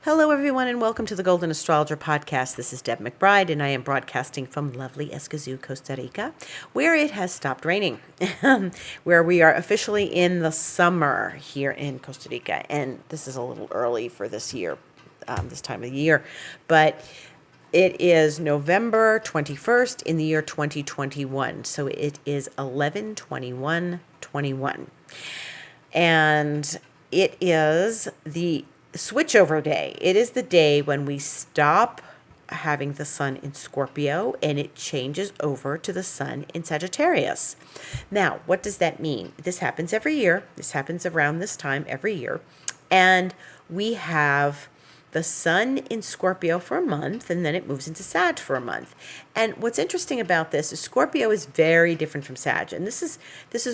Hello, everyone, and welcome to the Golden Astrologer Podcast. This is Deb McBride, and I am broadcasting from lovely Escazú, Costa Rica, where it has stopped raining, where we are officially in the summer here in Costa Rica. And this is a little early for this year, this time of the year, but it is November 21st in the year 2021. So it is 11/21/21. And it is the switchover day. It is the day when we stop having the sun in Scorpio and it changes over to the sun in Sagittarius. Now, what does that mean? This happens every year. This happens around this time every year. And we have the sun in Scorpio for a month, and then it moves into Sag for a month. And what's interesting about this is Scorpio is very different from Sag. And this is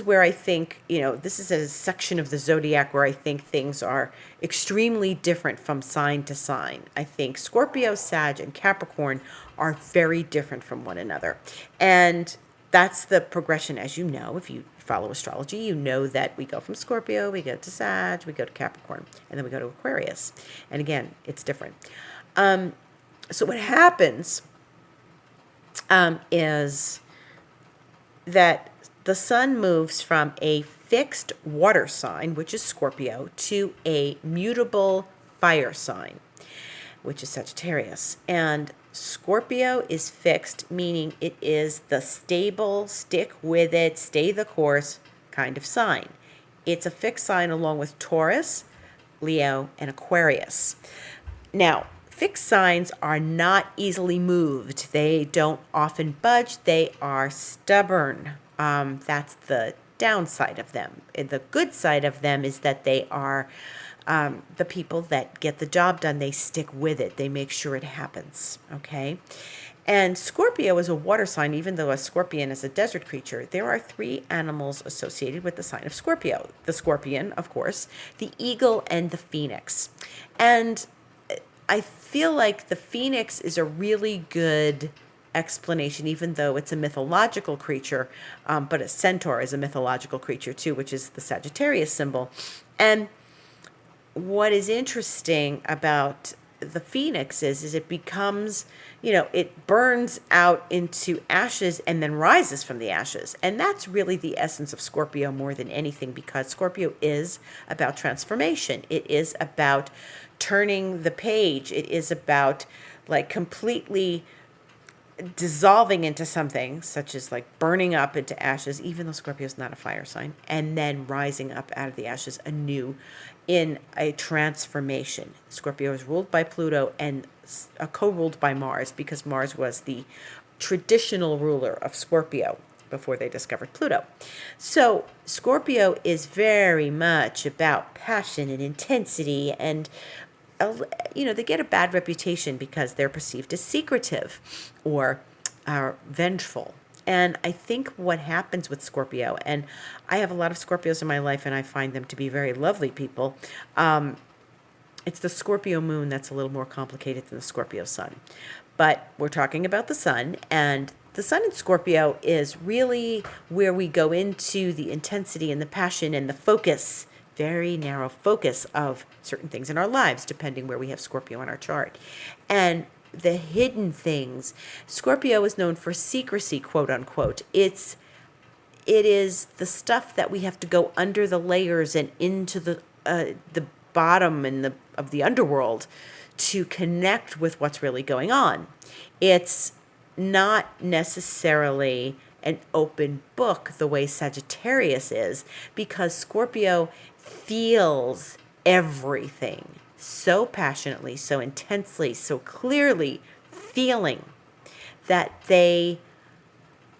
where I think, this is a section of the zodiac where I think things are extremely different from sign to sign. I think Scorpio, Sag, and Capricorn are very different from one another. And that's the progression, as you know, if you follow astrology, you know that we go from Scorpio, we go to Sag, we go to Capricorn, and then we go to Aquarius. And again, it's different. So what happens is that the sun moves from a fixed water sign, which is Scorpio, to a mutable fire sign, which is Sagittarius. And Scorpio is fixed, meaning it is the stable, stick with it, stay the course kind of sign. It's a fixed sign along with Taurus, Leo, and Aquarius. Now, fixed signs are not easily moved. They don't often budge. They are stubborn. That's the downside of them. The good side of them is that they are the people that get the job done. They stick with it. They make sure it happens. Okay. And Scorpio is a water sign, even though a scorpion is a desert creature. There are three animals associated with the sign of Scorpio: the scorpion, of course, the eagle, and the phoenix. And I feel like the phoenix is a really good explanation, even though it's a mythological creature, but a centaur is a mythological creature too, which is the Sagittarius symbol. And what is interesting about the phoenix is it becomes, it burns out into ashes and then rises from the ashes. And that's really the essence of Scorpio more than anything, because Scorpio is about transformation. It is about turning the page. It is about like completely dissolving into something, such as like burning up into ashes, even though Scorpio is not a fire sign, and then rising up out of the ashes anew in a transformation. Scorpio is ruled by Pluto and co-ruled by Mars, because Mars was the traditional ruler of Scorpio before they discovered Pluto. So Scorpio is very much about passion and intensity, and they get a bad reputation because they're perceived as secretive or are vengeful. And I think what happens with Scorpio, and I have a lot of Scorpios in my life, and I find them to be very lovely people. It's the Scorpio moon that's a little more complicated than the Scorpio sun. But we're talking about the sun, and the sun in Scorpio is really where we go into the intensity and the passion and the focus, very narrow focus of certain things in our lives, depending where we have Scorpio on our chart. And the hidden things. Scorpio is known for secrecy, quote unquote. It is the stuff that we have to go under the layers and into the bottom and of the underworld to connect with what's really going on. It's not necessarily an open book the way Sagittarius is, because Scorpio feels everything so passionately, so intensely, so clearly, feeling that they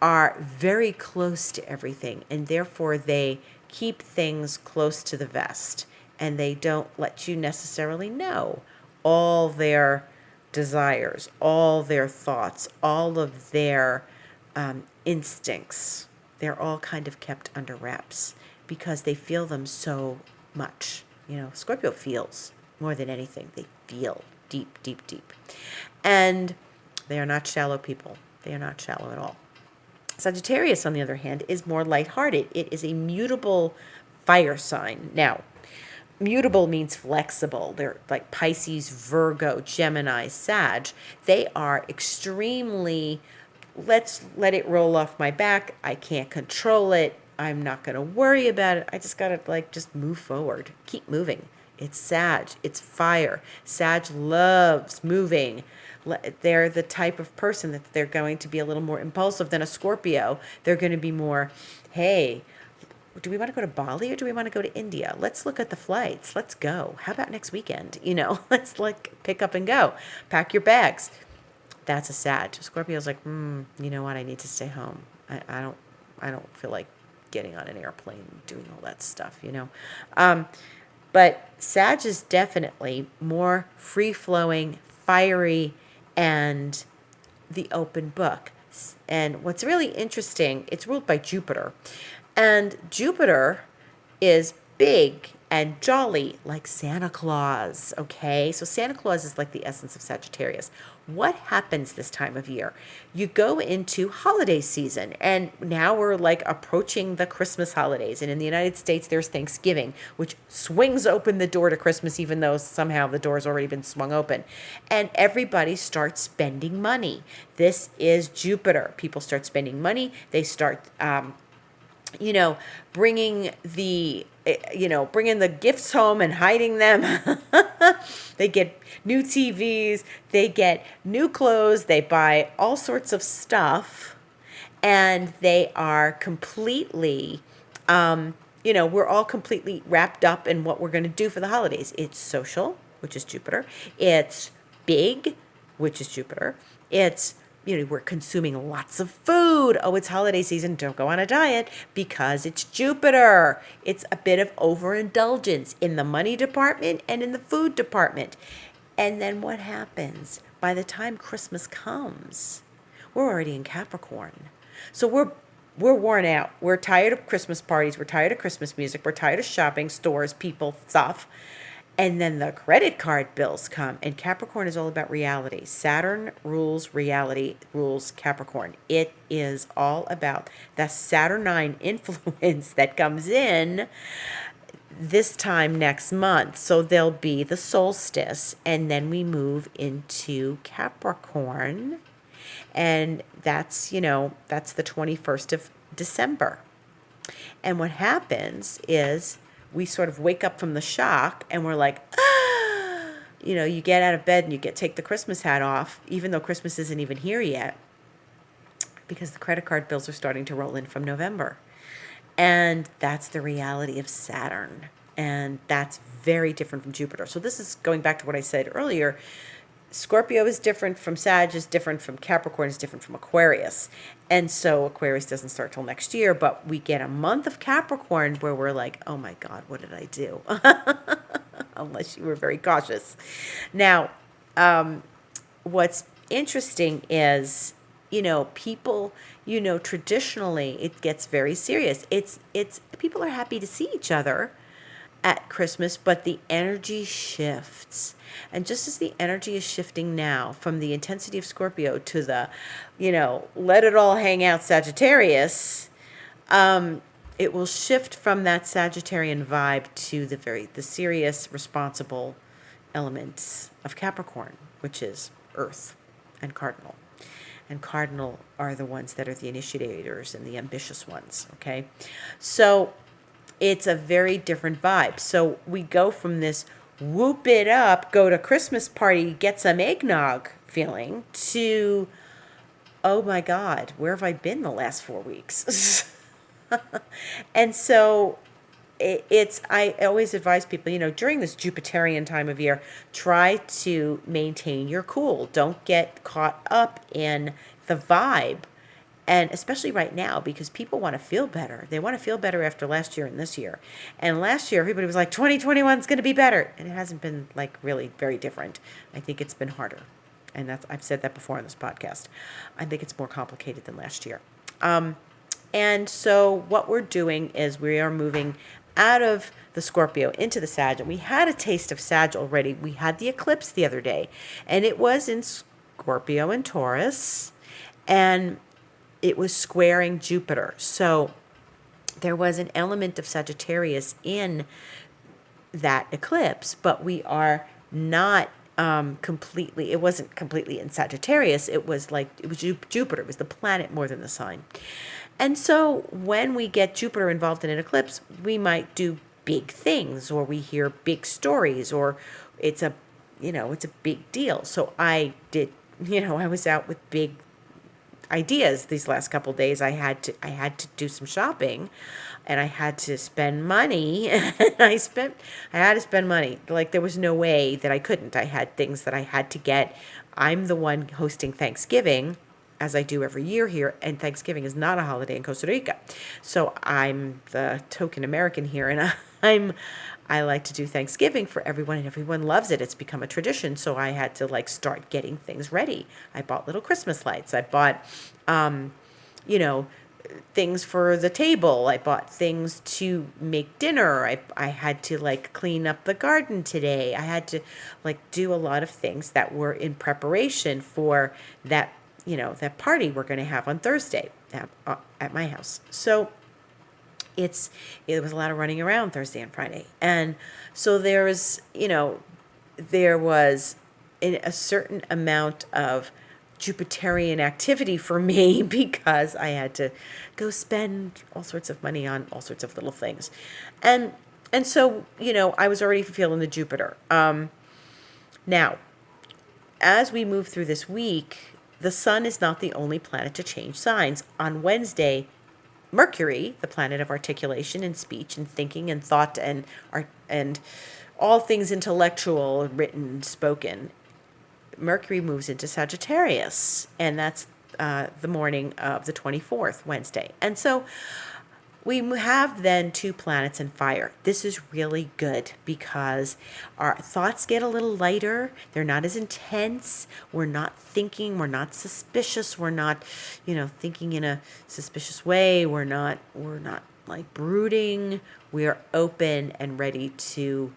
are very close to everything, and therefore they keep things close to the vest, and they don't let you necessarily know all their desires, all their thoughts, all of their instincts. They're all kind of kept under wraps because they feel them so much. Scorpio feels more than anything. They feel deep, deep, deep. And they are not shallow people. They are not shallow at all. Sagittarius, on the other hand, is more lighthearted. It is a mutable fire sign. Now, mutable means flexible. They're like Pisces, Virgo, Gemini, Sag. They are extremely, let's let it roll off my back. I can't control it. I'm not going to worry about it. I just got to like just move forward. Keep moving. It's Sag. It's fire. Sag loves moving. They're the type of person that they're going to be a little more impulsive than a Scorpio. They're going to be more, hey, do we want to go to Bali or do we want to go to India? Let's look at the flights. Let's go. How about next weekend? Let's like pick up and go. Pack your bags. That's a Sag. Scorpio's like, you know what? I need to stay home. I don't feel like getting on an airplane, doing all that stuff. But Sag is definitely more free-flowing, fiery, and the open book. And what's really interesting, it's ruled by Jupiter. And Jupiter is big and jolly like Santa Claus, okay? So Santa Claus is like the essence of Sagittarius. What happens this time of year? You go into holiday season, and now we're like approaching the Christmas holidays. And in the United States, there's Thanksgiving, which swings open the door to Christmas, even though somehow the door's already been swung open. And everybody starts spending money. This is Jupiter. People start spending money. They start bringing the gifts home and hiding them. They get new TVs, they get new clothes, they buy all sorts of stuff, and they are completely, we're all completely wrapped up in what we're going to do for the holidays. It's social, which is Jupiter. It's big, which is Jupiter. It's we're consuming lots of food. Oh, it's holiday season. Don't go on a diet because it's Jupiter. It's a bit of overindulgence in the money department and in the food department. And then what happens? By the time Christmas comes, we're already in Capricorn. So we're worn out. We're tired of Christmas parties. We're tired of Christmas music. We're tired of shopping, stores, people, stuff. And then the credit card bills come, and Capricorn is all about reality. Saturn rules reality, rules Capricorn. It is all about the Saturnine influence that comes in this time next month. So there'll be the solstice, and then we move into Capricorn, and that's the 21st of December. And what happens is we sort of wake up from the shock and we're like, you get out of bed and take the Christmas hat off, even though Christmas isn't even here yet, because the credit card bills are starting to roll in from November. And that's the reality of Saturn. And that's very different from Jupiter. So this is going back to what I said earlier. Scorpio is different from Sag, is different from Capricorn, is different from Aquarius. And so Aquarius doesn't start till next year, but we get a month of Capricorn where we're like, oh my God, what did I do? Unless you were very cautious. Now, what's interesting is, people, traditionally it gets very serious. It's people are happy to see each other at Christmas, but the energy shifts. And just as the energy is shifting now from the intensity of Scorpio to the, let it all hang out Sagittarius, it will shift from that Sagittarian vibe to the serious, responsible elements of Capricorn, which is Earth and Cardinal. And Cardinal are the ones that are the initiators and the ambitious ones, okay? So it's a very different vibe. So we go from this whoop it up, go to Christmas party, get some eggnog feeling to, oh my God, where have I been the last 4 weeks? And so I always advise people, during this Jupiterian time of year, try to maintain your cool. Don't get caught up in the vibe. And especially right now, because people want to feel better. They want to feel better after last year and this year. And last year, everybody was like, 2021 is going to be better. And it hasn't been like really very different. I think it's been harder. And I've said that before on this podcast. I think it's more complicated than last year. And so what we're doing is we are moving out of the Scorpio into the Sag. And we had a taste of Sag already. We had the eclipse the other day. And it was in Scorpio and Taurus. And it was squaring Jupiter. So there was an element of Sagittarius in that eclipse, but we are not completely, it wasn't completely in Sagittarius. It was Jupiter. It was the planet more than the sign. And so when we get Jupiter involved in an eclipse, we might do big things, or we hear big stories, or it's a, it's a big deal. So I did, I was out with big ideas these last couple of days. I had to do some shopping, and I had to spend money. And I had to spend money. Like, there was no way that I couldn't. I had things that I had to get. I'm the one hosting Thanksgiving, as I do every year here, and Thanksgiving is not a holiday in Costa Rica. So I'm the token American here, and I like to do Thanksgiving for everyone, and everyone loves it. It's become a tradition. So I had to start getting things ready. I bought little Christmas lights. I bought, things for the table. I bought things to make dinner. I had to clean up the garden today. I had to do a lot of things that were in preparation for that, that party we're going to have on Thursday at my house. So it was a lot of running around Thursday and Friday. And so there was a certain amount of Jupiterian activity for me, because I had to go spend all sorts of money on all sorts of little things. And so, I was already feeling the Jupiter. Now, as we move through this week, the sun is not the only planet to change signs. On Wednesday, Mercury, the planet of articulation and speech and thinking and thought and art and all things intellectual, written, spoken, Mercury moves into Sagittarius, and that's the morning of the 24th, Wednesday. And so we have then two planets in fire. This is really good because our thoughts get a little lighter. They're not as intense. We're not thinking. We're not suspicious. We're not, thinking in a suspicious way. We're not brooding. We are open and ready to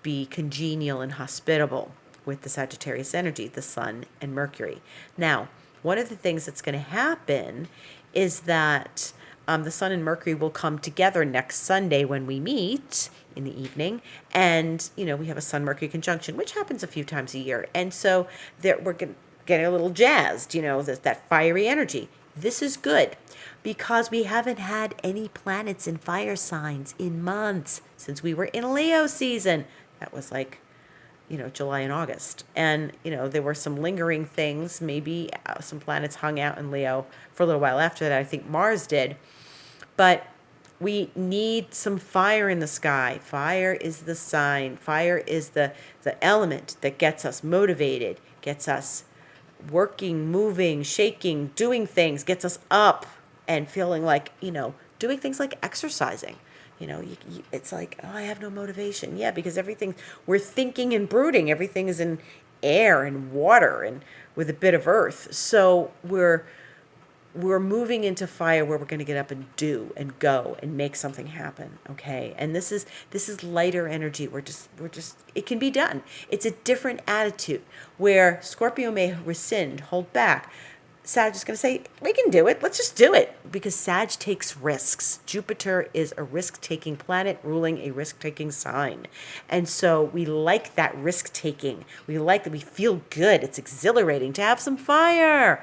be congenial and hospitable with the Sagittarius energy, the Sun and Mercury. Now, one of the things that's going to happen is that the Sun and Mercury will come together next Sunday when we meet in the evening. And, we have a Sun-Mercury conjunction, which happens a few times a year. And so we're getting a little jazzed, that fiery energy. This is good because we haven't had any planets in fire signs in months since we were in Leo season. That was July and August. And, there were some lingering things. Maybe some planets hung out in Leo for a little while after that. I think Mars did. But we need some fire in the sky. Fire is the sign. Fire is the element that gets us motivated, gets us working, moving, shaking, doing things, gets us up and feeling doing things like exercising. It's I have no motivation. Yeah, because we're thinking and brooding. Everything is in air and water and with a bit of earth. So we're moving into fire where we're going to get up and do and go and make something happen. Okay. And this is lighter energy. We're just, it can be done. It's a different attitude where Scorpio may rescind, hold back. Sag is going to say, we can do it. Let's just do it, because Sag takes risks. Jupiter is a risk-taking planet ruling a risk-taking sign. And so we like that risk-taking. We like that. We feel good. It's exhilarating to have some fire.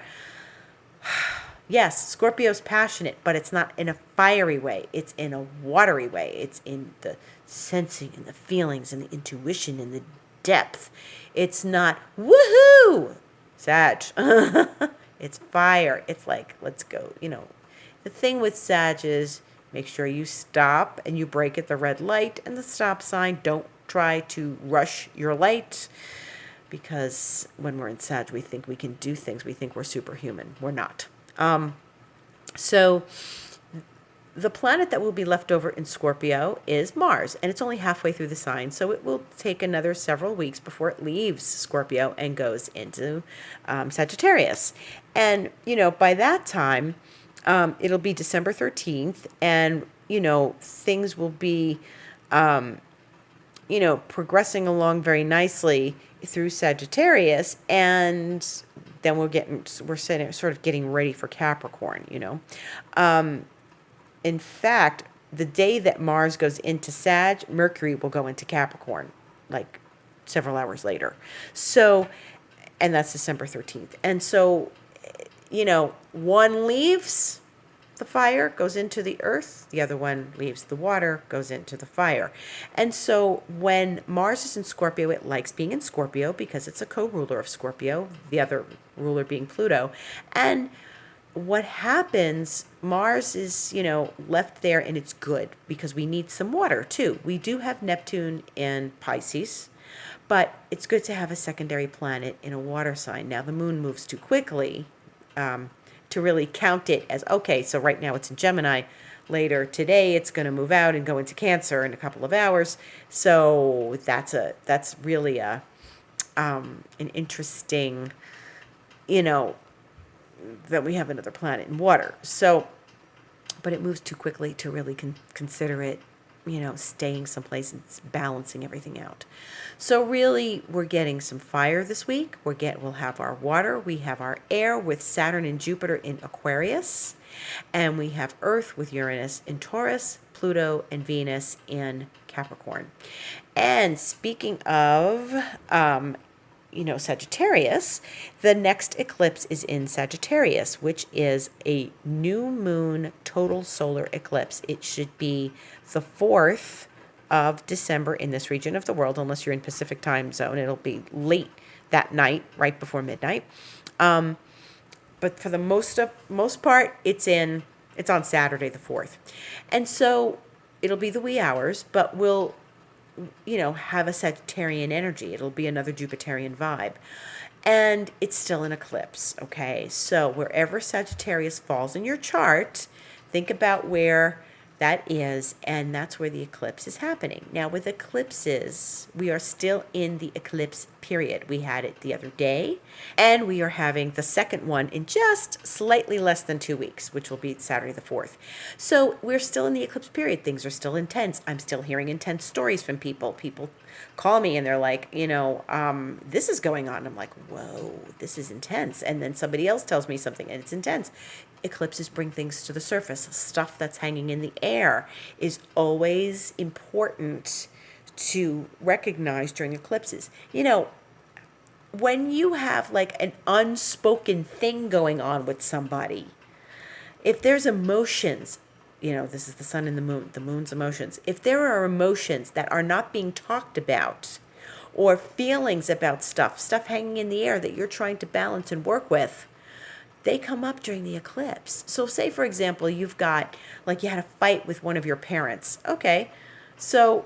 Yes, Scorpio's passionate, but it's not in a fiery way. It's in a watery way. It's in the sensing and the feelings and the intuition and the depth. It's not, woohoo, Sag. It's fire. It's let's go. The thing with Sag is make sure you stop and you brake at the red light and the stop sign. Don't try to rush your light, because when we're in Sag, we think we can do things. We think we're superhuman. We're not. So the planet that will be left over in Scorpio is Mars, and it's only halfway through the sign, so it will take another several weeks before it leaves Scorpio and goes into Sagittarius. And, by that time, it'll be December 13th, and, things will be, progressing along very nicely through Sagittarius, and then we're sort of getting ready for Capricorn, In fact, the day that Mars goes into Sag, Mercury will go into Capricorn, like several hours later. So, and that's December 13th. And so, one leaves the fire, goes into the earth. The other one leaves the water, goes into the fire. And so when Mars is in Scorpio, it likes being in Scorpio because it's a co-ruler of Scorpio, the other ruler being Pluto. And what happens, Mars is, left there, and it's good because we need some water too. We do have Neptune in Pisces, but it's good to have a secondary planet in a water sign. Now, the moon moves too quickly to really count it as, okay, so right now it's in Gemini. Later today, it's going to move out and go into Cancer in a couple of hours. So that's really an interesting, that we have another planet in water. So, but it moves too quickly to really consider it, staying someplace and balancing everything out. So really, we're getting some fire this week. We'll have our water. We have our air with Saturn and Jupiter in Aquarius. And we have Earth with Uranus in Taurus, Pluto and Venus in Capricorn. And speaking of, Sagittarius, the next eclipse is in Sagittarius, which is a new moon total solar eclipse. It should be the 4th of December in this region of the world, unless you're in Pacific time zone. It'll be late that night, right before midnight. But for the most part, it's on Saturday the 4th. And so it'll be the wee hours, but we'll have a Sagittarian energy. It'll be another Jupiterian vibe. And it's still an eclipse, okay? So wherever Sagittarius falls in your chart, think about where that is, and that's where the eclipse is happening. Now, with eclipses, we are still in the eclipse period. We had it the other day, and we are having the second one in just slightly less than 2 weeks, which will be Saturday the 4th. So we're still in the eclipse period. Things are still intense. I'm still hearing intense stories from people. People call me and they're like, this is going on. I'm like, whoa, this is intense. And then somebody else tells me something and it's intense. Eclipses bring things to the surface. Stuff that's hanging in the air is always important to recognize during eclipses. When you have like an unspoken thing going on with somebody, if there's emotions, this is the sun and the moon's emotions. If there are emotions that are not being talked about, or feelings about stuff hanging in the air that you're trying to balance and work with, they come up during the eclipse. So say, for example, you've got, you had a fight with one of your parents. Okay, so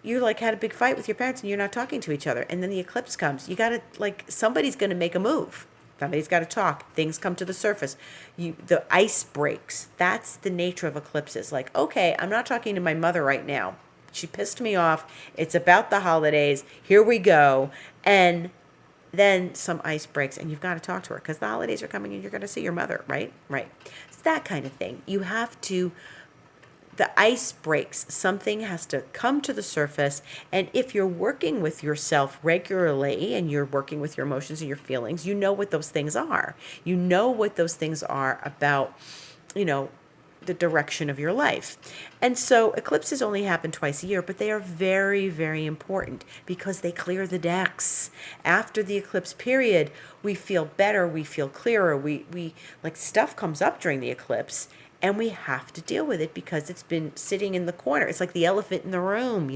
you had a big fight with your parents and you're not talking to each other. And then the eclipse comes. You got to, somebody's going to make a move. Somebody's got to talk. Things come to the surface. The ice breaks. That's the nature of eclipses. Okay, I'm not talking to my mother right now. She pissed me off. It's about the holidays. Here we go. And then some ice breaks and you've got to talk to her because the holidays are coming and you're going to see your mother, right? Right. It's that kind of thing. The ice breaks. Something has to come to the surface. And if you're working with yourself regularly and you're working with your emotions and your feelings, you know what those things are. You know what those things are about, the direction of your life. And so eclipses only happen twice a year, but they are very, very important because they clear the decks. After the eclipse period, we feel better, we feel clearer, we stuff comes up during the eclipse and we have to deal with it because it's been sitting in the corner. It's like the elephant in the room,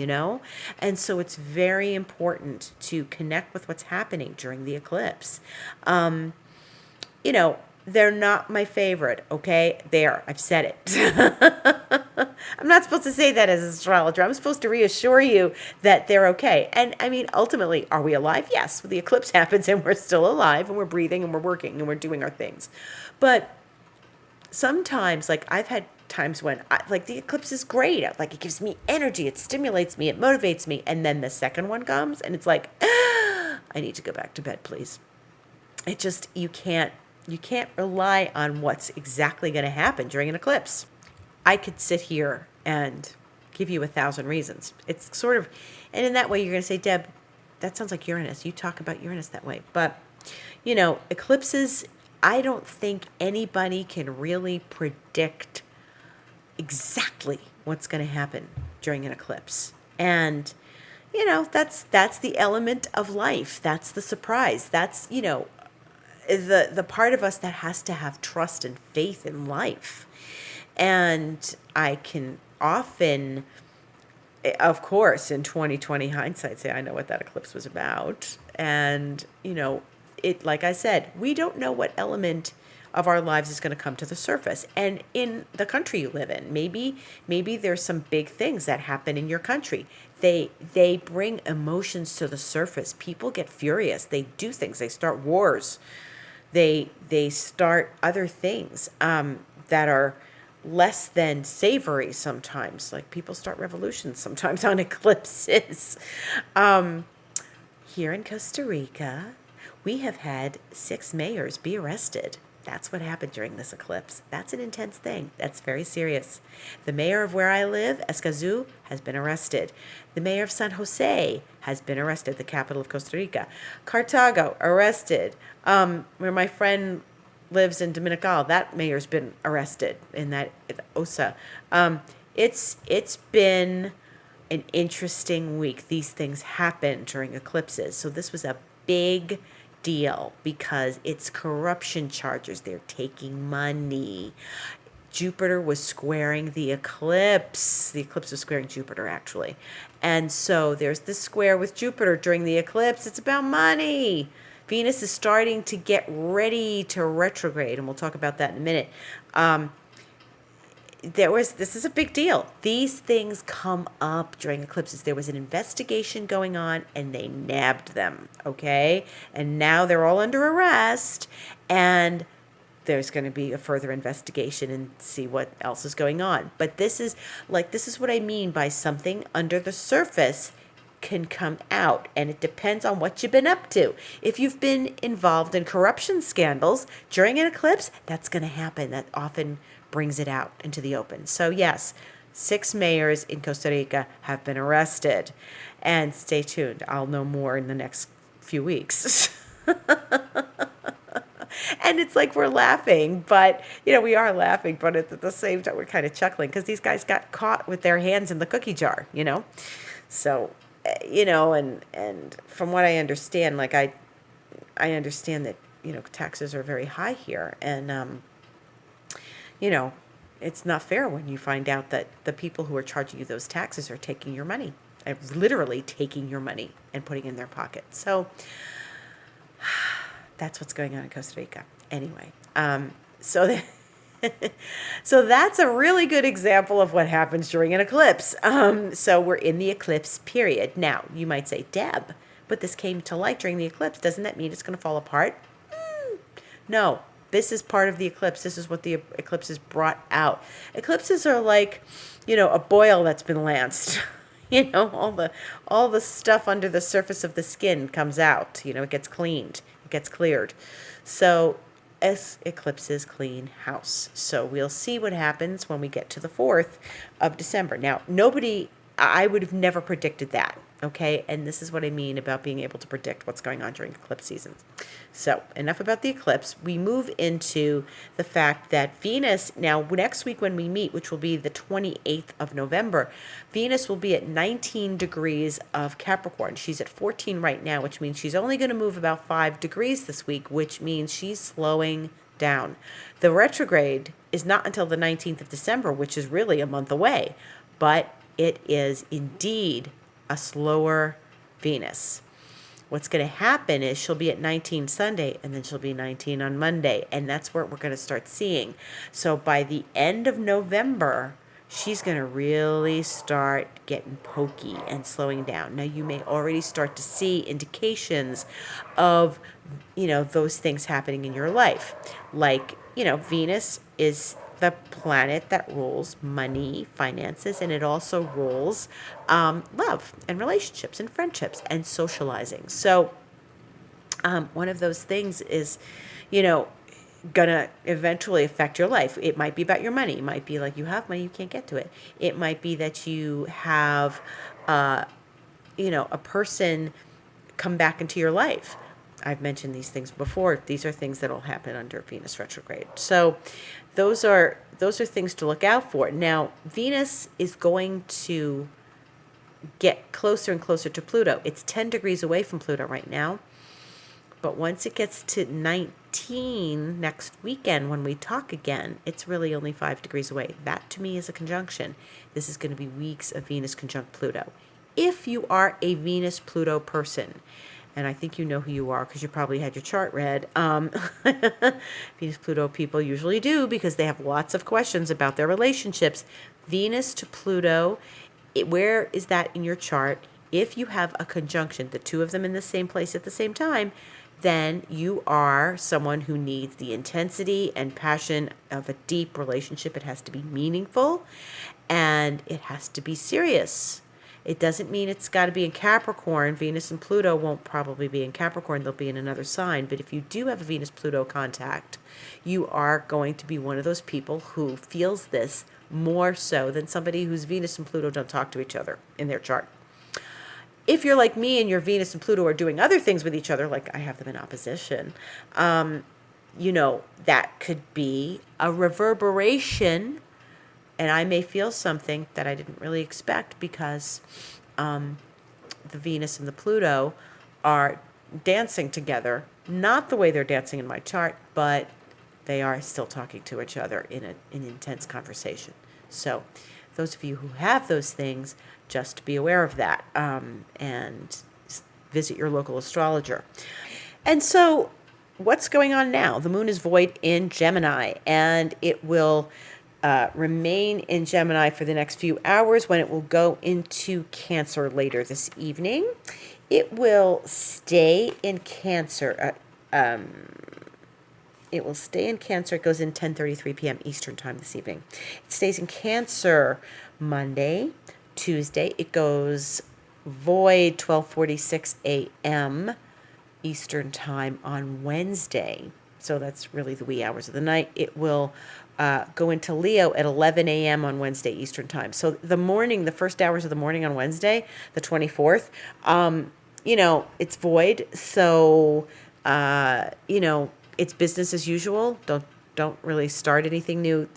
And so it's very important to connect with what's happening during the eclipse. They're not my favorite, okay? I've said it. I'm not supposed to say that as an astrologer. I'm supposed to reassure you that they're okay. And ultimately, are we alive? Yes. The eclipse happens and we're still alive and we're breathing and we're working and we're doing our things. But sometimes, I've had times when, the eclipse is great. It gives me energy. It stimulates me. It motivates me. And then the second one comes and it's I need to go back to bed, please. It just, you can't rely on what's exactly going to happen during an eclipse. I could sit here and give you 1,000 reasons. It's sort of, and in that way you're going to say, Deb, that sounds like Uranus. You talk about Uranus that way. But, eclipses, I don't think anybody can really predict exactly what's going to happen during an eclipse. And, that's the element of life. That's the surprise. That's, the part of us that has to have trust and faith in life. And I can often, of course, in 2020 hindsight, say I know what that eclipse was about. And, like I said, we don't know what element of our lives is going to come to the surface. And in the country you live in, maybe there's some big things that happen in your country. They bring emotions to the surface. People get furious. They do things. They start wars. They start other things that are less than savory sometimes. Like people start revolutions sometimes on eclipses. Here in Costa Rica, we have had 6 mayors be arrested. That's what happened during this eclipse. That's an intense thing. That's very serious. The mayor of where I live, Escazú, has been arrested. The mayor of San Jose has been arrested, the capital of Costa Rica. Cartago, arrested. Where my friend lives in Dominical, that mayor's been arrested in that Osa. It's been an interesting week. These things happen during eclipses. So this was a big deal because it's corruption charges. They're taking money. Jupiter was squaring the eclipse. The eclipse was squaring Jupiter, actually. And so there's this square with Jupiter during the eclipse. It's about money. Venus is starting to get ready to retrograde, and we'll talk about that in a minute. This is a big deal. These things come up during eclipses. There was an investigation going on and they nabbed them, okay? And now they're all under arrest, and there's going to be a further investigation and see what else is going on. But this is what I mean by something under the surface can come out, and it depends on what you've been up to. If you've been involved in corruption scandals during an eclipse, that's going to happen. That often brings it out into the open. So yes, 6 mayors in Costa Rica have been arrested. And stay tuned. I'll know more in the next few weeks. And it's like we're laughing, but, we are laughing, but at the same time, we're kind of chuckling because these guys got caught with their hands in the cookie jar, So, and from what I understand, like I understand that, taxes are very high here. And, it's not fair when you find out that the people who are charging you those taxes are taking your money, literally taking your money and putting it in their pocket. So that's what's going on in Costa Rica. Anyway, so that's a really good example of what happens during an eclipse. So we're in the eclipse period. Now, you might say, Deb, but this came to light during the eclipse. Doesn't that mean it's going to fall apart? No. This is part of the eclipse. This is what the eclipse has brought out. Eclipses are like, a boil that's been lanced. All the stuff under the surface of the skin comes out. It gets cleaned. It gets cleared. So as eclipses clean house. So we'll see what happens when we get to the 4th of December. Now, I would have never predicted that. Okay, and this is what I mean about being able to predict what's going on during eclipse seasons. So enough about the eclipse. We move into the fact that Venus, now next week when we meet, which will be the 28th of November, Venus will be at 19 degrees of Capricorn. She's at 14 right now, which means she's only going to move about 5 degrees this week, which means she's slowing down. The retrograde is not until the 19th of December, which is really a month away, but it is indeed a slower Venus. What's going to happen is she'll be at 19 Sunday, and then she'll be 19 on Monday, and that's what we're going to start seeing. So by the end of November, she's going to really start getting pokey and slowing down. Now, you may already start to see indications of, those things happening in your life. Like, Venus is the planet that rules money, finances, and it also rules love and relationships and friendships and socializing. So one of those things is, gonna eventually affect your life. It might be about your money. It might be like you have money, you can't get to it. It might be that you have, a person come back into your life. I've mentioned these things before. These are things that will happen under Venus retrograde. So those are things to look out for. Now, Venus is going to get closer and closer to Pluto. It's 10 degrees away from Pluto right now. But once it gets to 19 next weekend, when we talk again, it's really only 5 degrees away. That to me is a conjunction. This is going to be weeks of Venus conjunct Pluto. If you are a Venus-Pluto person, and I think you know who you are because you probably had your chart read. Venus-Pluto people usually do because they have lots of questions about their relationships. Venus to Pluto, where is that in your chart? If you have a conjunction, the two of them in the same place at the same time, then you are someone who needs the intensity and passion of a deep relationship. It has to be meaningful and it has to be serious. It doesn't mean it's got to be in Capricorn. Venus and Pluto won't probably be in Capricorn. They'll be in another sign. But if you do have a Venus-Pluto contact, you are going to be one of those people who feels this more so than somebody whose Venus and Pluto don't talk to each other in their chart. If you're like me and your Venus and Pluto are doing other things with each other, like I have them in opposition, that could be a reverberation, and I may feel something that I didn't really expect because the Venus and the Pluto are dancing together. Not the way they're dancing in my chart, but they are still talking to each other in an intense conversation. So those of you who have those things, just be aware of that and visit your local astrologer. And so what's going on now? The moon is void in Gemini, and it will remain in Gemini for the next few hours when it will go into Cancer later this evening. It will stay in Cancer. It will stay in Cancer. It goes in 10:33 p.m. Eastern time this evening. It stays in Cancer Monday, Tuesday. It goes void 12:46 a.m. Eastern time on Wednesday. So that's really the wee hours of the night. It will go into Leo at 11 a.m. on Wednesday Eastern time. So the first hours of the morning on Wednesday, the 24th, it's void. So, it's business as usual. Don't really start anything new.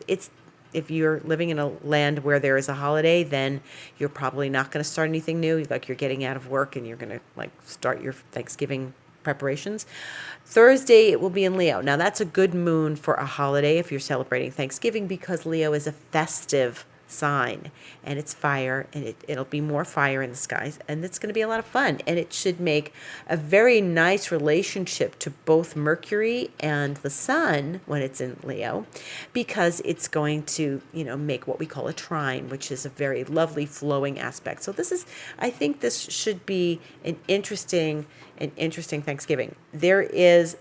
If you're living in a land where there is a holiday, then you're probably not going to start anything new. Like you're getting out of work and you're going to start your Thanksgiving preparations. Thursday, it will be in Leo. Now that's a good moon for a holiday if you're celebrating Thanksgiving because Leo is a festive sign and it's fire and it'll be more fire in the skies and it's going to be a lot of fun and it should make a very nice relationship to both Mercury and the Sun when it's in Leo because it's going to make what we call a trine, which is a very lovely flowing aspect. So I think this should be an interesting Thanksgiving. There's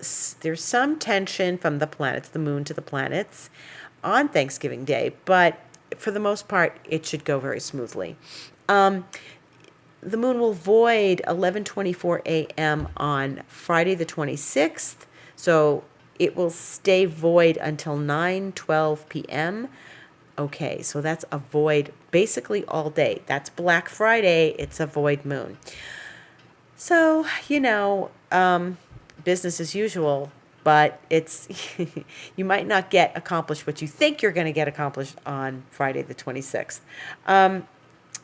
some tension from the planets, the moon to the planets on Thanksgiving Day, but for the most part, it should go very smoothly. The moon will void 11:24 a.m. on Friday the 26th, so it will stay void until 9:12 p.m. Okay, so that's a void basically all day. That's Black Friday. It's a void moon. So, business as usual. But you might not get accomplished what you think you're going to get accomplished on Friday the 26th.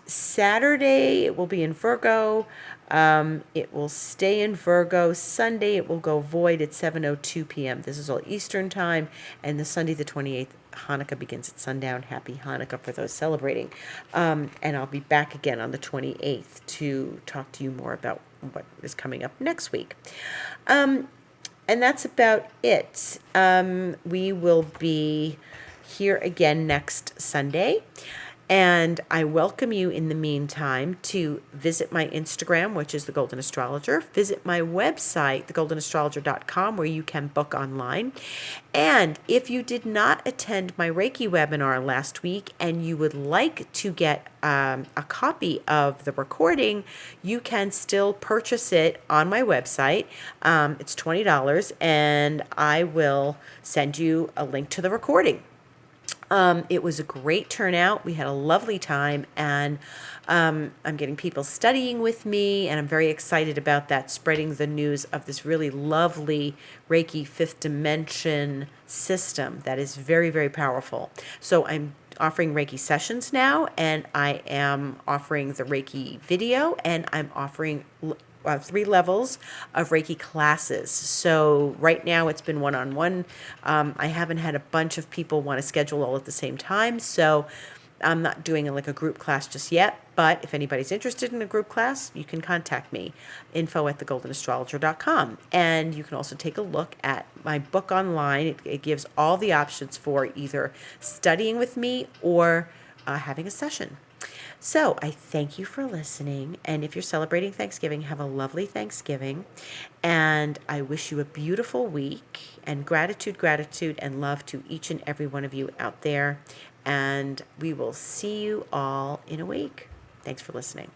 Saturday, it will be in Virgo. It will stay in Virgo. Sunday, it will go void at 7:02 p.m. This is all Eastern time. And the Sunday the 28th, Hanukkah begins at sundown. Happy Hanukkah for those celebrating. And I'll be back again on the 28th to talk to you more about what is coming up next week. And that's about it. We will be here again next Sunday. And I welcome you in the meantime to visit my Instagram, which is The Golden Astrologer. Visit my website, thegoldenastrologer.com, where you can book online. And if you did not attend my Reiki webinar last week and you would like to get a copy of the recording, you can still purchase it on my website. It's $20, and I will send you a link to the recording. It was a great turnout. We had a lovely time, and I'm getting people studying with me, and I'm very excited about that, spreading the news of this really lovely Reiki fifth dimension system that is very, very powerful. So I'm offering Reiki sessions now, and I am offering the Reiki video, and I'm offering 3 levels of Reiki classes. So right now it's been one-on-one. I haven't had a bunch of people want to schedule all at the same time, so I'm not doing like a group class just yet. But if anybody's interested in a group class, you can contact me, info@thegoldenastrologer.com. And you can also take a look at my book online. It gives all the options for either studying with me or having a session. So I thank you for listening. And if you're celebrating Thanksgiving, have a lovely Thanksgiving. And I wish you a beautiful week, and gratitude, and love to each and every one of you out there. And we will see you all in a week. Thanks for listening.